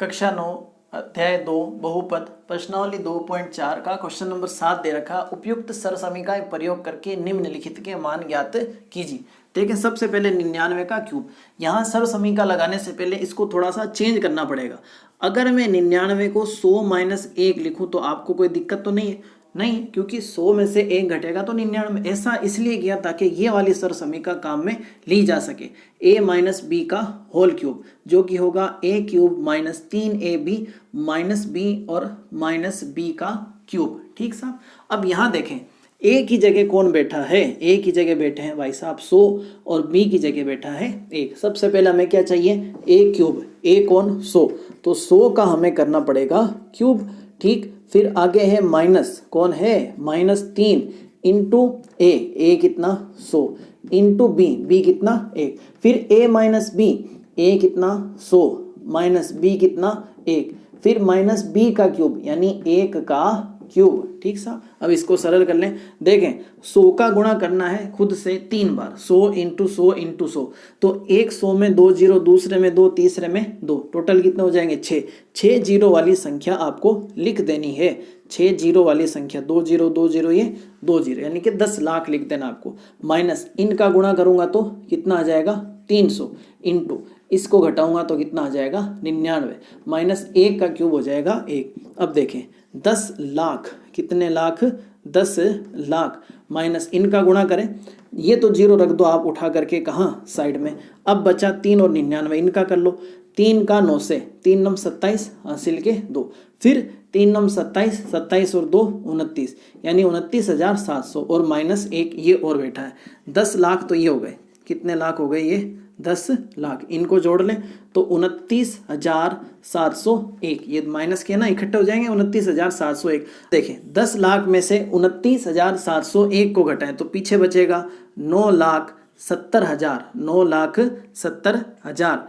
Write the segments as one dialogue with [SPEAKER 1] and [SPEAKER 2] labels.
[SPEAKER 1] कक्षा 9 अध्याय 2 बहुपद प्रश्नावली 2.4 का क्वेश्चन नंबर 7 दे रखा। उपयुक्त सरसमीका प्रयोग करके निम्नलिखित के मान ज्ञात कीजिए। देखें, सबसे पहले 99 का क्यूब। यहाँ सरसमीका लगाने से पहले इसको थोड़ा सा चेंज करना पड़ेगा। अगर मैं 99 को 100 माइनस 1 लिखूँ तो आपको कोई दिक्कत तो नहीं है? नहीं, क्योंकि 100 में से 1 घटेगा तो 99। ऐसा इसलिए किया ताकि ये वाली सरसमीका काम में ली जा सके। a माइनस बी का होल क्यूब जो कि होगा a cube minus 3ab minus B और माइनस बी का क्यूब। ठीक साहब। अब यहाँ देखें, a की जगह कौन बैठा है? a की जगह बैठे हैं भाई साहब 100 और b की जगह बैठा है 1। सबसे पहले हमें क्या चाहिए? a cube. a कौन? 100। तो 100 का हमें करना पड़ेगा क्यूब। ठीक, फिर आगे है माइनस, कौन है? माइनस 3 इंटू ए कितना? 100 इंटू बी कितना? 1। फिर a माइनस बी, a कितना? 100 माइनस बी कितना? 1। फिर माइनस बी का क्यूब यानी 1 का क्यूब। ठीक साहब। अब इसको सरल कर लें। देखें, 100 का गुणा करना है खुद से 3 बार, 100 इंटू 100 इंटू 100। तो एक 100 में 2 जीरो, दूसरे में 2, तीसरे में 2, टोटल कितने हो जाएंगे? 6। 6 जीरो वाली संख्या आपको लिख देनी है। 6 जीरो वाली संख्या, 2 जीरो 2 जीरो, ये 2 जीरो, यानी कि 10 लाख लिख देना आपको। माइनस इनका गुणा करूंगा तो कितना आ जाएगा? 300 इंटू इसको घटाऊंगा तो कितना आ जाएगा? 99 माइनस 1 का क्यूब हो जाएगा 1। अब देखें, 10 लाख, कितने लाख? 10 लाख माइनस इनका गुणा करें, ये तो जीरो रख दो आप उठा करके कहाँ? साइड में। अब बचा 3 और 99, इनका कर लो। 3 का 9 से, 3 नम 27 हासिल के 2, फिर 3 नम 27, 27 और 2 29, यानी 29,700 और माइनस 1 ये और बैठा है। 10 लाख तो ये हो गए, कितने लाख हो गए? ये 10 लाख। इनको जोड़ लें तो 29,701, ये माइनस के ना इकट्ठे हो जाएंगे, 29,701। देखें, 10 लाख में से 29,701 को घटाएं तो पीछे बचेगा 9,70,000, 9,70,000,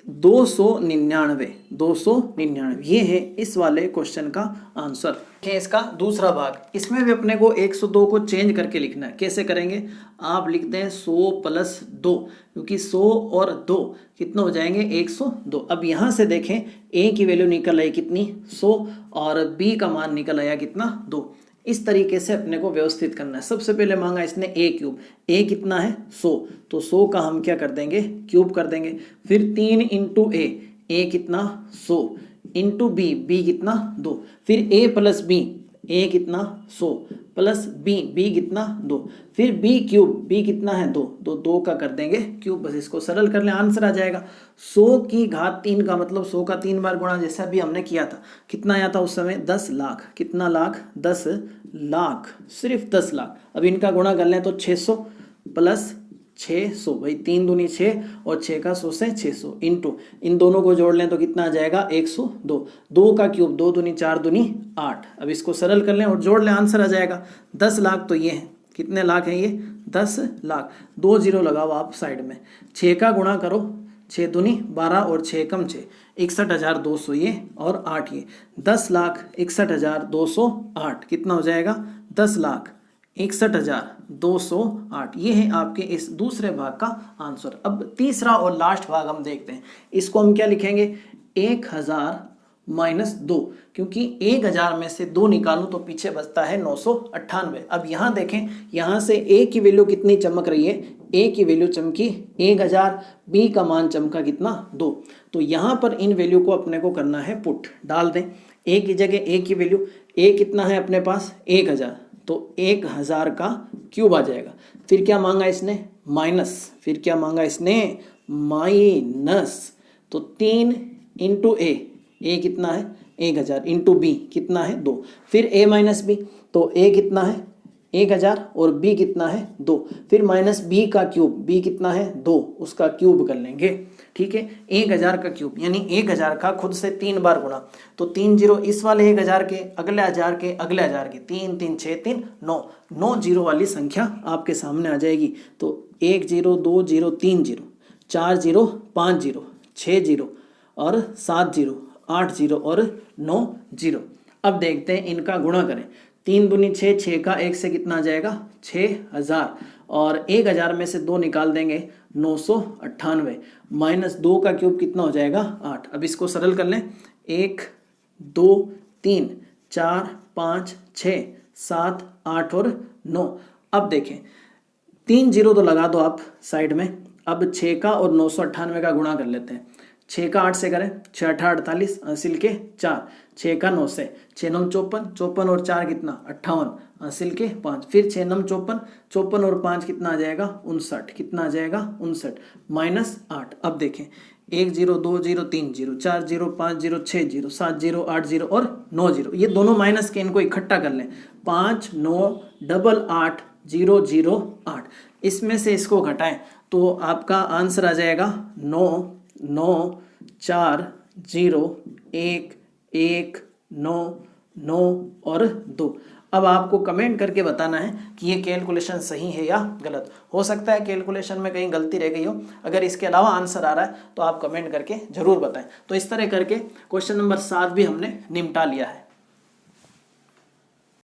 [SPEAKER 1] 299। ये है इस वाले क्वेश्चन का आंसर। इसका दूसरा भाग, इसमें भी अपने को 102 को चेंज करके लिखना है। कैसे करेंगे? आप लिख दें 100 प्लस 2, क्योंकि 100 और 2 कितना हो जाएंगे? 102। अब यहाँ से देखें, a की वैल्यू निकल आई कितनी? 100 और b का मान निकल आया कितना? 2। इस तरीके से अपने को व्यवस्थित करना है। सबसे पहले मांगा इसने a क्यूब, a कितना है? 100, तो 100 का हम क्या कर देंगे? क्यूब कर देंगे। फिर 3 इंटू a कितना? 100 इंटू b कितना? 2। फिर a प्लस b, a कितना? 100 प्लस b कितना? 2। फिर b क्यूब, b कितना है? 2, तो 2 का कर देंगे क्यूब। बस इसको सरल कर लें, आंसर आ जाएगा 100 की घात 3 का मतलब 100 का 3 बार गुणा, जैसा भी हमने किया था। कितना आया था उस समय? 10 लाख। कितना लाख? 10 लाख, सिर्फ 10 लाख। अब इनका गुणा कर लें तो 600 प्लस 600, भाई 3 दूनी 6 और 6 का 100 से 600 इंटू इन दोनों को जोड़ लें तो कितना आ जाएगा? 102। 2 का क्यूब, 2 दूनी 4 दूनी 8। अब इसको सरल कर लें और जोड़ लें, आंसर आ जाएगा 10 लाख। तो ये है, कितने लाख हैं ये? 10 लाख। 2 जीरो लगाओ आप साइड में। 6 का गुणा करो, 6 दूनी 12 और 6 कम 6, 61,200 ये और 8 ये। 10 लाख 61,208 कितना हो जाएगा? 10 लाख 61,208। ये है आपके इस दूसरे भाग का आंसर। अब तीसरा और लास्ट भाग हम देखते हैं। इसको हम क्या लिखेंगे? 1000 माइनस 2, क्योंकि 1000 में से 2 निकालूं तो पीछे बचता है 998। अब यहाँ देखें, यहाँ से a की वैल्यू कितनी चमक रही है? a की वैल्यू चमकी 1000, b का मान चमका कितना? 2। तो यहाँ पर इन वैल्यू को अपने को करना है पुट, डाल दें। a की जगह a की वैल्यू, a कितना है अपने पास? 1000, तो 1000 का क्यूब आ जाएगा। फिर क्या मांगा इसने? माइनस। फिर क्या मांगा इसने? माइनस। तो 3 इंटू a कितना है? 1000 इंटू b कितना है? 2। फिर a माइनस b, तो a कितना है? 1000 और b कितना है? 2। फिर माइनस b का क्यूब, b कितना है? 2, उसका क्यूब कर लेंगे। ठीक है, 1000 का क्यूब यानी 1000 का खुद से 3 बार गुणा, तो 3 जीरो इस वाले 1000 के, अगले 1000 के, अगले 1000 के, 3 3 6 3 9, 9 जीरो वाली संख्या आपके सामने आ जाएगी। तो 1 zero 2 zero 3 zero, 4 zero 5 zero, 6 zero और 7 जीरो, 8 जीरो और 9 जीरो। अब देखते हैं इनका गुणा करें। 3 दूनी 6, 6 का 1 से कितना आ जाएगा? 6000 और 1000 में से 2 निकाल देंगे 998 माइनस 2 का क्यूब कितना हो जाएगा? 8। अब इसको सरल कर लें, 1 2 3 4 5 6 7 8 और 9। अब देखें 3 जीरो तो लगा दो आप साइड में। अब 6 का और 998 का गुणा कर लेते हैं। 6 का 8 से करें, 6 8 48, हासिल के 4, 6 का 9 से, 6 9 54, 54 और 4 कितना 58, हासिल के 5, फिर 6 9 54, 54 और 5 कितना आ जाएगा 59, कितना आ जाएगा 59 माइनस 8। अब देखें 1 0 2 0 3 0 4 0 5 0 6 0 7 0 8 0 और 9 0, ये दोनों माइनस के इनको इकट्ठा कर लें। 5 9 8 8 0 0 8, इसमें से इसको घटाएं तो आपका आंसर आ जाएगा 9 9 4 0 1 1 9 9 और 2। अब आपको कमेंट करके बताना है कि ये कैलकुलेशन सही है या गलत। हो सकता है कैलकुलेशन में कहीं गलती रह गई हो। अगर इसके अलावा आंसर आ रहा है तो आप कमेंट करके जरूर बताएं। तो इस तरह करके क्वेश्चन नंबर 7 भी हमने निपटा लिया है।